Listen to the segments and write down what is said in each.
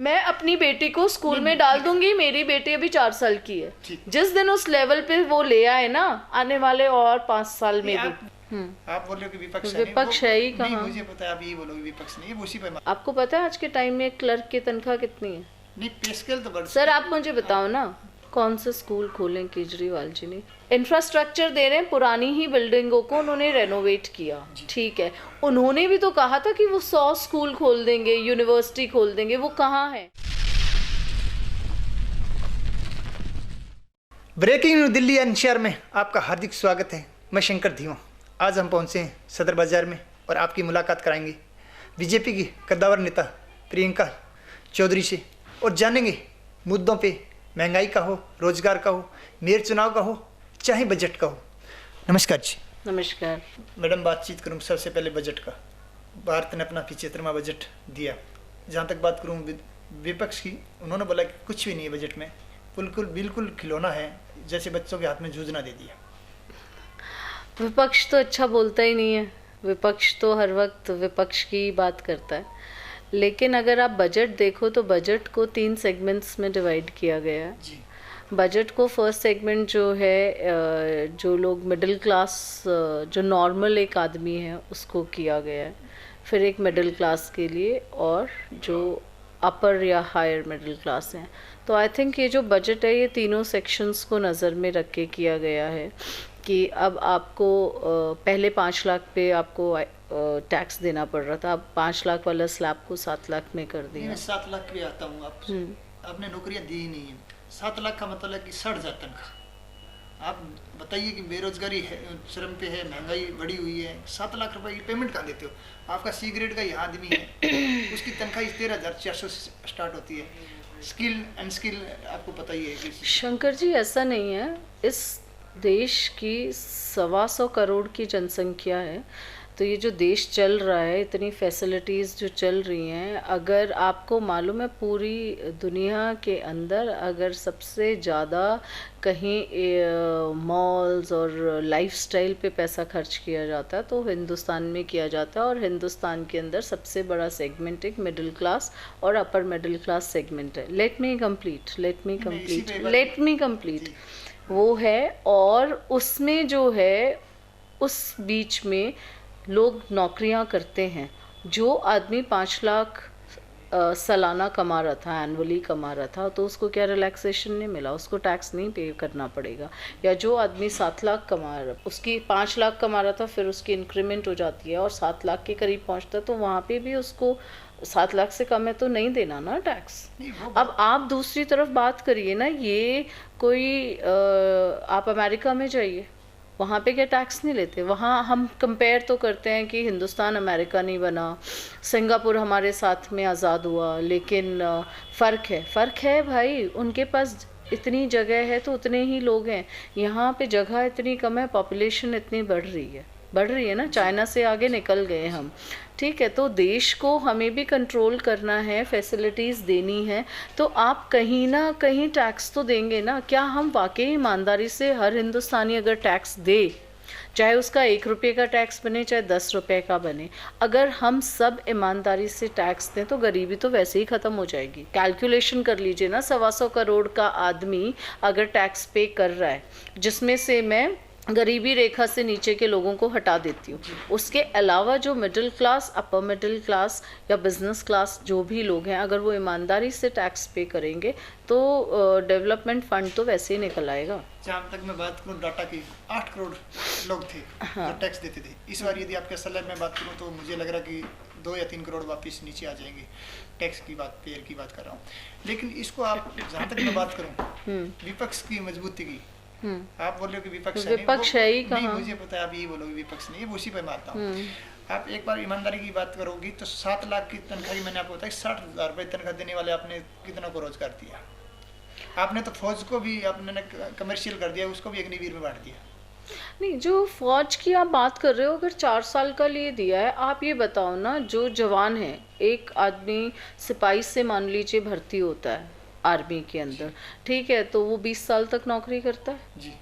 मैं अपनी बेटी को स्कूल में डाल दूंगी, मेरी बेटी अभी 4 साल की है। जिस दिन उस लेवल पे वो ले आए ना, आने वाले और 5 साल में भी। आप बोल रहे हो कि विपक्ष है ही कहाँ? मुझे पता है आप यही बोलोगे विपक्ष नहीं, उसी पे। आपको पता है आज के टाइम में क्लर्क की तनख्वाह कितनी है? नहीं, पे स्केल तो बढ़। सर आप मुझे बताओ ना, कौन से स्कूल खोलें केजरीवाल जी ने? इंफ्रास्ट्रक्चर दे रहे हैं, पुरानी ही बिल्डिंगों को उन्होंने रेनोवेट किया, ठीक है। उन्होंने भी तो कहा था कि वो 100 स्कूल खोल देंगे, यूनिवर्सिटी खोल देंगे, वो कहाँ है? ब्रेकिंग न्यूज दिल्ली एनसीआर में आपका हार्दिक स्वागत है। मैं शंकर धीमा। आज हम पहुंचे हैं सदर बाजार में और आपकी मुलाकात कराएंगे बीजेपी की कद्दावर नेता प्रियंका चौधरी से और जानेंगे मुद्दों पे, महंगाई का हो, रोजगार का हो, मेयर चुनाव का हो, चाहे बजट का हो। नमस्कार जी। नमस्कार मैडम, बातचीत करूँ सबसे पहले बजट का। भारत ने अपना 75वां बजट दिया। जहाँ तक बात करूँ विपक्ष की, उन्होंने बोला कि कुछ भी नहीं है बजट में, बिल्कुल खिलौना है, जैसे बच्चों के हाथ में जूझना दे दिया। विपक्ष तो अच्छा बोलता ही नहीं है, विपक्ष तो हर वक्त विपक्ष की बात करता है। लेकिन अगर आप बजट देखो तो बजट को 3 सेगमेंट्स में डिवाइड किया गया है जी। बजट को फर्स्ट सेगमेंट जो है, जो लोग मिडिल क्लास, जो नॉर्मल एक आदमी है उसको किया गया है, फिर एक मिडिल क्लास के लिए, और जो अपर या हायर मिडिल क्लास हैं। तो आई थिंक ये जो बजट है ये तीनों सेक्शंस को नज़र में रख के किया गया है कि अब आपको पहले 5 लाख पे आपको टैक्स देना पड़ रहा था, अब 5 लाख वाला स्लैब को 7 लाख में कर दिया। मैं 7 लाख भी आता हूँ, आपने नौकरियाँ दी ही नहीं है। 7 लाख का मतलब है कि 60,000 तनख्वाह। आप बताइए कि बेरोजगारी है, श्रम पे है, महंगाई बढ़ी हुई है, 7 लाख रुपए की पेमेंट कहाँ देते हो? आपका सी ग्रेड का यहाँ आदमी है, उसकी तनख्वाह 13,400 से स्टार्ट होती है। स्किल अनस्किल आपको पता ही है। शंकर जी, ऐसा नहीं है। इस देश की 125 करोड़ की जनसंख्या है, तो ये जो देश चल रहा है, इतनी फैसिलिटीज़ जो चल रही हैं, अगर आपको मालूम है पूरी दुनिया के अंदर अगर सबसे ज़्यादा कहीं मॉल्स और लाइफस्टाइल पे पैसा खर्च किया जाता है तो हिंदुस्तान में किया जाता है, और हिंदुस्तान के अंदर सबसे बड़ा सेगमेंट एक मिडिल क्लास और अपर मिडिल क्लास सेगमेंट है। लेट मी कंप्लीट वो है। और उसमें जो है, उस बीच में लोग नौकरियां करते हैं। जो आदमी 5 लाख सालाना कमा रहा था, एनुअली कमा रहा था, तो उसको क्या रिलैक्सेशन नहीं मिला, उसको टैक्स नहीं पे करना पड़ेगा। या जो आदमी 7 लाख कमा रहा, उसकी 5 लाख कमा रहा था, फिर उसकी इंक्रीमेंट हो जाती है और 7 लाख के करीब पहुंचता है, तो वहाँ पे भी उसको 7 लाख से कम है तो नहीं देना ना टैक्स। अब आप दूसरी तरफ बात करिए ना, ये कोई आप अमेरिका में जाइए, वहाँ पे क्या टैक्स नहीं लेते? वहाँ हम कंपेयर तो करते हैं कि हिंदुस्तान अमेरिका नहीं बना, सिंगापुर हमारे साथ में आज़ाद हुआ, लेकिन फ़र्क है भाई। उनके पास इतनी जगह है तो उतने ही लोग हैं, यहाँ पे जगह इतनी कम है, पॉपुलेशन इतनी बढ़ रही है ना, चाइना से आगे निकल गए हम, ठीक है। तो देश को हमें भी कंट्रोल करना है, फैसिलिटीज़ देनी है, तो आप कहीं ना कहीं टैक्स तो देंगे ना। क्या हम वाकई ईमानदारी से, हर हिंदुस्तानी अगर टैक्स दे, चाहे उसका 1 रुपये का टैक्स बने चाहे 10 रुपये का बने, अगर हम सब ईमानदारी से टैक्स दें तो गरीबी तो वैसे ही ख़त्म हो जाएगी। कैलकुलेशन कर लीजिए ना, 125 करोड़ का आदमी अगर टैक्स पे कर रहा है, जिसमें से मैं गरीबी रेखा से नीचे के लोगों को हटा देती हूँ, उसके अलावा जो middle class, upper middle class या बिजनेस क्लास जो भी लोग हैं, अगर वो ईमानदारी से टैक्स पे करेंगे तो डेवलपमेंट फंड तो वैसे ही निकल आएगा। जहाँ तक मैं बात करूँ डाटा की, 8 करोड़ लोग थे जो टैक्स देते थे। इस बार यदि आपके स्लैब में बात करूँ तो मुझे लग रहा कि 2 या 3 करोड़ वापस नीचे आ जाएंगे। टैक्स की बात, पेयर की बात कर रहा हूँ। लेकिन इसको आप, जहाँ तक मैं बात करूँ विपक्ष की मजबूती की, आप बोल रहे हो कि विपक्ष है ही कहाँ? नहीं, मुझे पता है आप यही बोलोगे विपक्ष नहीं है, उसी पर मारता हूँ। आप एक बार ईमानदारी की बात करोगी तो 7 लाख की तनख्वाह मैंने आपको बताया, 60,000 रुपये तनख्वाह देने वाले आपने कितना को रोजगार दिया? आपने तो फौज को भी आपने कमर्शियल कर दिया, उसको भी अग्निवीर में बांट दिया। नहीं, जो फौज की आप बात कर रहे हो, अगर 4 साल का लिए दिया है, आप ये बताओ ना, जो जवान है, एक आदमी सिपाही से मान लीजिए भर्ती होता है आर्मी के अंदर, ठीक है, तो वो 20 साल तक नौकरी करता है जी,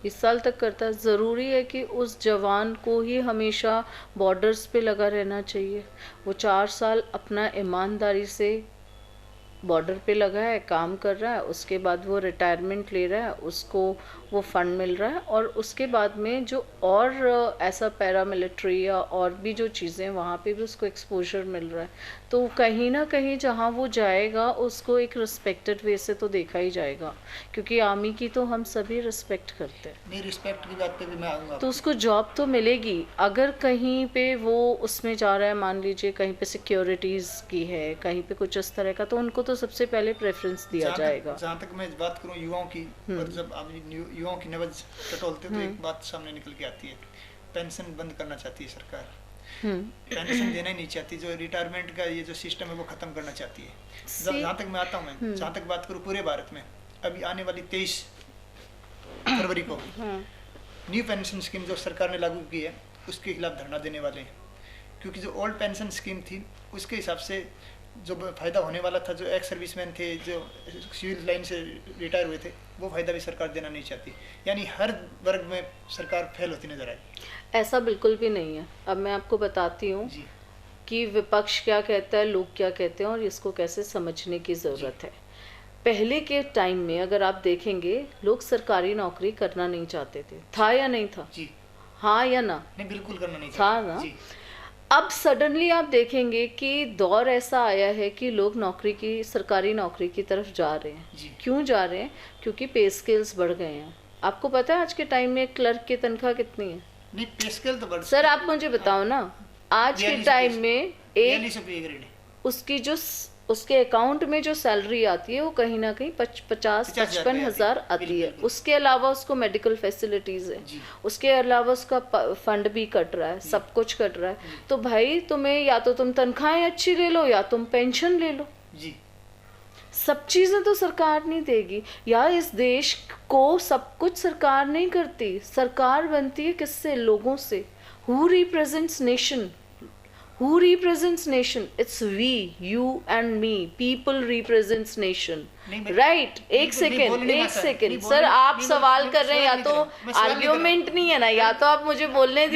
20 साल तक करता है। ज़रूरी है कि उस जवान को ही हमेशा बॉर्डर्स पे लगा रहना चाहिए? वो 4 साल अपना ईमानदारी से बॉर्डर पे लगा है, काम कर रहा है, उसके बाद वो रिटायरमेंट ले रहा है, उसको वो फंड मिल रहा है, और उसके बाद में जो और ऐसा पैरामिलिट्री या और भी जो चीज़ें वहाँ पे भी उसको एक्सपोजर मिल रहा है। तो कहीं ना कहीं जहाँ वो जाएगा उसको एक रिस्पेक्टेड वे से तो देखा ही जाएगा, क्योंकि आर्मी की तो हम सभी रिस्पेक्ट करते हैं। नहीं, रिस्पेक्ट की बात पे भी मैं आऊँगा। तो उसको जॉब तो मिलेगी। अगर कहीं पे वो उसमें जा रहा है, मान लीजिए कहीं पे सिक्योरिटीज़ की है, कहीं पे कुछ इस तरह का, तो उनको तो सबसे पहले प्रेफरेंस दिया जाएगा। जहाँ तक मैं बात करूँ युवाओं की, और जब आप युवाओं की नब्ज टटोलते तो एक बात सामने निकल के आती है, पेंशन बंद करना चाहती है सरकार। पेंशन देना ही नहीं चाहती, जो रिटायरमेंट का ये जो सिस्टम है वो खत्म करना चाहती है। जहाँ तक मैं आता हूँ, मैं जहाँ तक बात करूँ पूरे भारत में, अभी आने वाली 23 फरवरी को न्यू पेंशन स्कीम जो सरकार ने लागू की है उसके खिलाफ धरना देने वाले हैं। क्योंकि जो ओल्ड पेंशन स्कीम थी उसके हिसाब से जो फायदा होने वाला था, जो एक्स सर्विसमैन थे, जो सिविल लाइन से रिटायर हुए थे, वो फायदा भी सरकार देना नहीं चाहती। यानी हर वर्ग में सरकार फेल होती नजर आई। ऐसा बिल्कुल भी नहीं है। अब मैं आपको बताती हूँ कि विपक्ष क्या कहता है, लोग क्या कहते हैं, और इसको कैसे समझने की ज़रूरत है। पहले के टाइम में अगर आप देखेंगे, लोग सरकारी नौकरी करना नहीं चाहते थे, था या नहीं था? जी। हाँ या ना? नहीं, बिल्कुल करना नहीं था ना? जी। अब सडनली आप देखेंगे कि दौर ऐसा आया है कि लोग सरकारी नौकरी की तरफ जा रहे हैं। जी। क्यों जा रहे हैं? क्योंकि पे स्केल्स बढ़ गए हैं। आपको पता है आज के टाइम में क्लर्क की तनख्वाह कितनी है? नहीं, पे स्केल तो बढ़, सर आप मुझे बताओ ना, आज के टाइम में एक उसकी जो उसके अकाउंट में जो सैलरी आती है वो कहीं ना कहीं 50-55 हज़ार आती है। उसके अलावा उसको मेडिकल फैसिलिटीज़ है, उसके अलावा उसका फंड भी कट रहा है, सब कुछ कट रहा है। तो भाई तुम्हें या तो तुम तनख्वाहें अच्छी ले लो या तुम पेंशन ले लो जी। सब चीज़ें तो सरकार नहीं देगी यार। इस देश को सब कुछ सरकार नहीं करती, सरकार बनती है किससे? लोगों से। Who represents nation? Who represents nation? It's we, you and me. People represents nation. Right? एक सेकेंड सर, आप सवाल कर रहे हैं, या तो आर्ग्यूमेंट नहीं है ना, या तो आप मुझे बोलने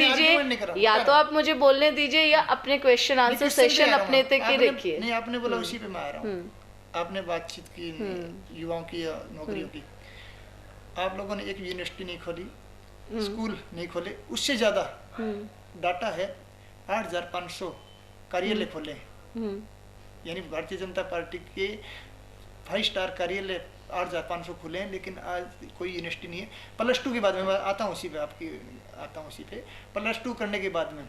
दीजिए, या अपने क्वेश्चन आंसर सेशन अपने तक ही रखिए। नहीं, आपने बोला उसी पे मैं आ रहा हूँ। आपने बातचीत की युवाओं की या नौकरियों की। आप लोगों ने एक यूनिवर्सिटी नहीं खोली, स्कूल नहीं खोले, उससे ज्यादा डाटा है 8,500 कार्यालय खोले। यानी भारतीय जनता पार्टी के 5 स्टार कार्यालय 8,500 खुले हैं, लेकिन आज कोई यूनिवर्सिटी नहीं है। +2 के बाद में, मैं आता हूँ उसी पे, +2 करने के बाद में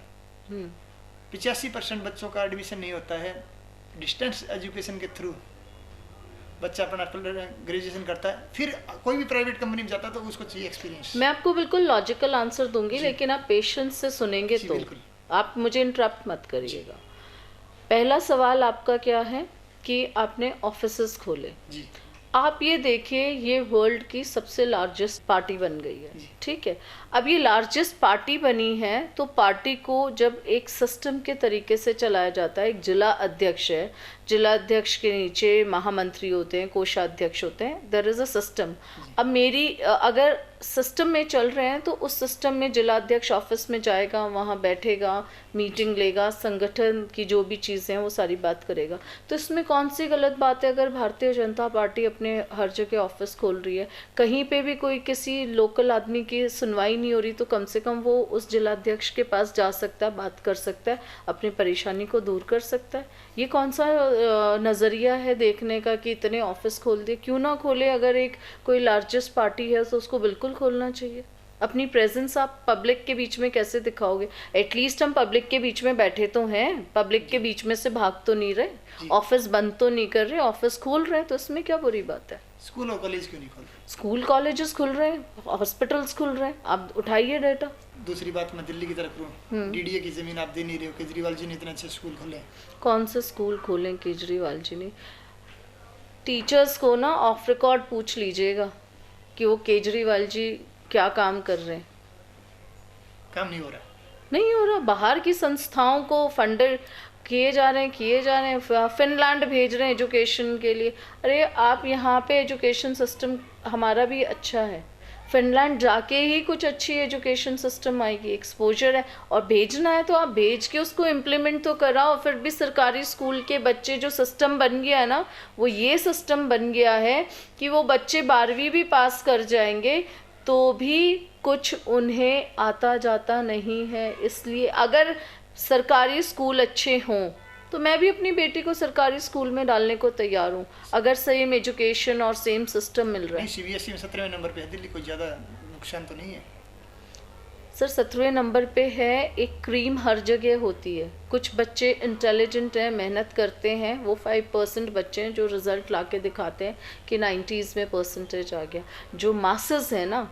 85% बच्चों का एडमिशन नहीं होता है। डिस्टेंस एजुकेशन के थ्रू बच्चा अपना ग्रेजुएशन करता है, फिर कोई भी प्राइवेट कंपनी में जाता है तो उसको चाहिए एक्सपीरियंस। मैं आपको बिल्कुल लॉजिकल आंसर दूंगी, लेकिन आप पेशेंस से सुनेंगे तो। आप मुझे इंटरप्ट मत करिएगा। पहला सवाल आपका क्या है कि आपने ऑफिसेस खोले। आप ये देखिए, ये वर्ल्ड की सबसे लार्जेस्ट पार्टी बन गई है, ठीक है। अब ये लार्जेस्ट पार्टी बनी है तो पार्टी को जब एक सिस्टम के तरीके से चलाया जाता है, एक जिला अध्यक्ष है, जिला अध्यक्ष के नीचे महामंत्री होते हैं, कोषाध्यक्ष होते हैं, देयर इज़ अ सिस्टम। अब अगर सिस्टम में चल रहे हैं तो उस सिस्टम में जिला अध्यक्ष ऑफिस में जाएगा, वहाँ बैठेगा, मीटिंग लेगा, संगठन की जो भी चीज़ें हैं वो सारी बात करेगा। तो इसमें कौन सी गलत बात है अगर भारतीय जनता पार्टी अपने हर जगह ऑफिस खोल रही है? कहीं पे भी कोई किसी लोकल आदमी की सुनवाई नहीं हो रही तो कम से कम वो उस जिलाध्यक्ष के पास जा सकता है, बात कर सकता है, अपनी परेशानी को दूर कर सकता है। ये कौन सा नज़रिया है देखने का कि इतने ऑफिस खोल दिए? क्यों ना खोले? अगर एक कोई लार्जेस्ट पार्टी है तो उसको बिल्कुल खोलना चाहिए। अपनी प्रेजेंस आप पब्लिक के बीच में कैसे दिखाओगे? एटलीस्ट हम पब्लिक के बीच में बैठे तो हैं, पब्लिक के बीच में से भाग तो नहीं रहे, ऑफिस बंद तो नहीं कर रहे, ऑफिस खोल रहे हैं, तो इसमें क्या बुरी बात है? स्कूल और कॉलेज क्यों नहीं खोल रहे? स्कूल कॉलेजेस खुल रहे हैं, हॉस्पिटल्स खुल रहे हैं, आप उठाइए डेटा। दूसरी बात मैं दिल्ली की तरफ हूँ, डीडीए की जमीन आप दे नहीं रहे हो। केजरीवाल जी ने इतने अच्छे स्कूल खोले। कौन से स्कूल खोले केजरीवाल जी ने? टीचर्स को ना ऑफ रिकॉर्ड पूछ लीजिएगा कि वो केजरीवाल जी क्या काम कर रहे हैं। काम नहीं हो रहा। बाहर की संस्थाओं को फंडेड किए जा रहे हैं। फिनलैंड भेज रहे हैं एजुकेशन के लिए। अरे आप यहाँ पे एजुकेशन सिस्टम हमारा भी अच्छा है, फिनलैंड जाके ही कुछ अच्छी एजुकेशन सिस्टम आएगी, एक्सपोजर है। और भेजना है तो आप भेज के उसको इम्प्लीमेंट तो कराओ। फिर भी सरकारी स्कूल के बच्चे, जो सिस्टम बन गया है ना, वो ये सिस्टम बन गया है कि वो बच्चे 12वीं भी पास कर जाएंगे तो भी कुछ उन्हें आता जाता नहीं है। इसलिए अगर सरकारी स्कूल अच्छे हों तो मैं भी अपनी बेटी को सरकारी स्कूल में डालने को तैयार हूँ, अगर सेम एजुकेशन और सेम सिस्टम मिल रहा है। सीबीएसई में 17वें नंबर पे है दिल्ली, कोई ज़्यादा नुकसान तो नहीं है? सर 17वें नंबर पे है। एक क्रीम हर जगह होती है। कुछ बच्चे इंटेलिजेंट हैं, मेहनत करते हैं, वो 5% बच्चे हैं जो रिजल्ट ला के दिखाते हैं कि 90s में परसेंटेज आ गया। जो मासेस है ना,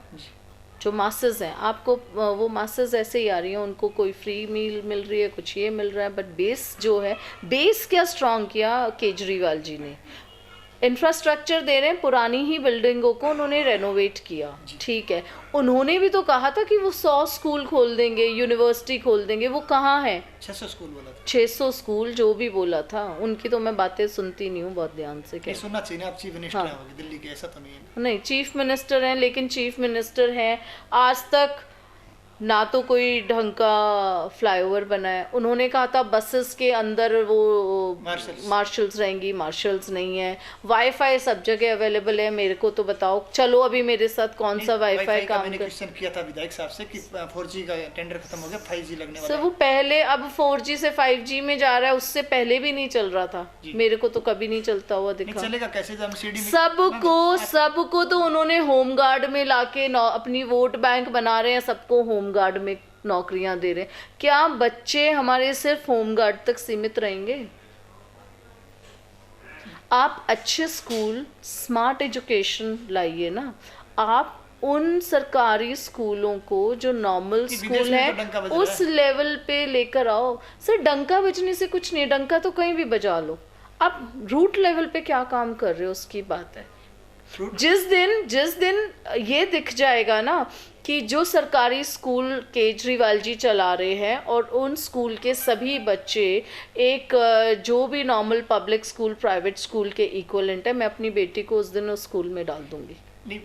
जो मासेस हैं, आपको वो मासेस ऐसे ही आ रही हैं, उनको कोई फ्री मील मिल रही है, कुछ ये मिल रहा है, बट बेस जो है, बेस क्या स्ट्रॉन्ग किया केजरीवाल जी ने, इंफ्रास्ट्रक्चर दे रहे हैं, पुरानी ही बिल्डिंगों को उन्होंने रेनोवेट किया, ठीक है। उन्होंने भी तो कहा था कि वो 100 स्कूल खोल देंगे, यूनिवर्सिटी खोल देंगे, वो कहाँ है? 600 स्कूल बोला था। 600 स्कूल जो भी बोला था, उनकी तो मैं बातें सुनती नहीं हूँ बहुत ध्यान से। क्या सुनना चाहिए ना, आप चीफ मिनिस्टर हैं दिल्ली के, ऐसा तो नहीं है? नहीं, चीफ मिनिस्टर हैं, लेकिन चीफ मिनिस्टर हैं, आज तक ना तो कोई ढंग का फ्लाईओवर बना है। उन्होंने कहा था बसेस के अंदर वो मार्शल्स रहेंगी, मार्शल्स नहीं है। वाईफाई सब जगह अवेलेबल है, मेरे को तो बताओ, चलो अभी मेरे साथ कौन सा वाईफाई काम मैंने क्वेश्चन किया था विधायक साहब से कि 4G का टेंडर खत्म हो गया, 5G लगने वाला है। सर वो पहले, अब 4G से 5G में जा रहा है, उससे पहले भी नहीं चल रहा था, मेरे को तो कभी नहीं चलता हुआ दिखा। चलेगा कैसे? सबको तो उन्होंने होमगार्ड में लाके अपनी वोट बैंक बना रहे हैं, सबको होमगार्ड में नौकरियां दे रहे हैं। क्या बच्चे हमारे सिर्फ होमगार्ड तक सीमित रहेंगे? आप अच्छे स्कूल, स्मार्ट एजुकेशन लाइए ना। आप उन सरकारी स्कूलों को जो नॉर्मल स्कूल है उस लेवल पे लेकर आओ। सर डंका बजने से कुछ नहीं, डंका तो कहीं भी बजा लो, आप रूट लेवल पे क्या काम कर रहे हो उसकी बात है। जिस दिन ये दिख जाएगा ना कि जो सरकारी स्कूल केजरीवाल जी चला रहे हैं और उन स्कूल के सभी बच्चे एक जो भी normal public school, private school के इक्वलेंट है, मैं अपनी बेटी को उस दिन उस स्कूल में डाल दूंगी।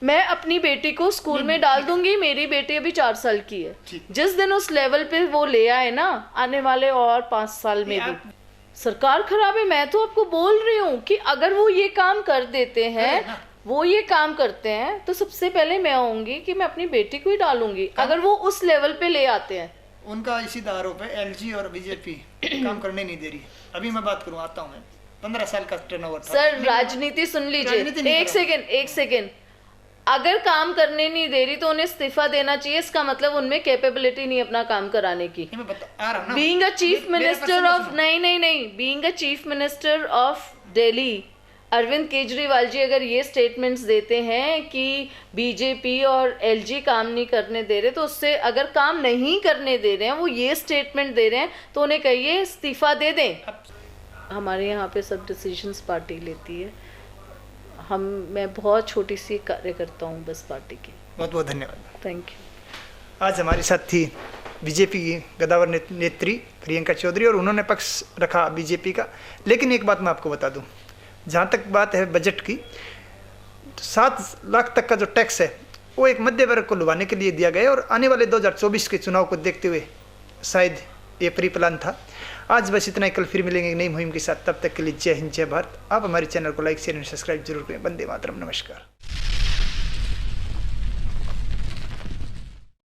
मैं अपनी बेटी को स्कूल में डाल दूंगी। मेरी बेटी अभी 4 साल की है। जिस दिन उस लेवल पे वो ले आए ना, आने वाले और 5 साल में भी सरकार खराब है। मैं तो आपको बोल रही हूँ कि अगर वो ये काम कर देते हैं, वो ये काम करते हैं, तो सबसे पहले मैं आऊंगी कि मैं अपनी बेटी को ही डालूंगी, अगर वो उस लेवल पे ले आते हैं। उनका इसी आरोप है, LG और बीजेपी काम करने नहीं दे रही। अभी मैं बात करूँ, आता हूँ मैं, 15 साल का टर्नओवर था। सर राजनीति सुन लीजिए, एक सेकेंड। अगर काम करने नहीं दे रही तो उन्हें इस्तीफा देना चाहिए। इसका मतलब उनमें कैपेबिलिटी नहीं अपना काम कराने की। Being a chief minister of being a chief minister of Delhi, Arvind Kejriwal ji अगर ये स्टेटमेंट्स देते हैं कि बीजेपी और LG काम नहीं करने दे रहे, तो उससे अगर काम नहीं करने दे रहे हैं, वो ये स्टेटमेंट दे रहे हैं, तो उन्हें कहिए इस्तीफा दे दें। हमारे यहाँ पे सब डिसीजंस पार्टी लेती है। मैं बहुत छोटी सी कार्यकर्ता हूँ बस पार्टी की। बहुत बहुत धन्यवाद। Thank you. आज हमारे साथ थी बीजेपी की गदावर नेत्री प्रियंका चौधरी, और उन्होंने पक्ष रखा बीजेपी का। लेकिन एक बात मैं आपको बता दूं, जहाँ तक बात है बजट की, तो 7 लाख तक का जो टैक्स है वो एक मध्य वर्ग को लुभाने के लिए दिया गया, और आने वाले 2024 के चुनाव को देखते हुए शायद ये प्री प्लान था। आज बस इतना ही, कल फिर मिलेंगे एक नई मुहिम के साथ। तब तक के लिए जय हिंद, जय भारत। आप हमारे चैनल को लाइक, शेयर और सब्सक्राइब जरूर करें। वंदे मातरम। नमस्कार।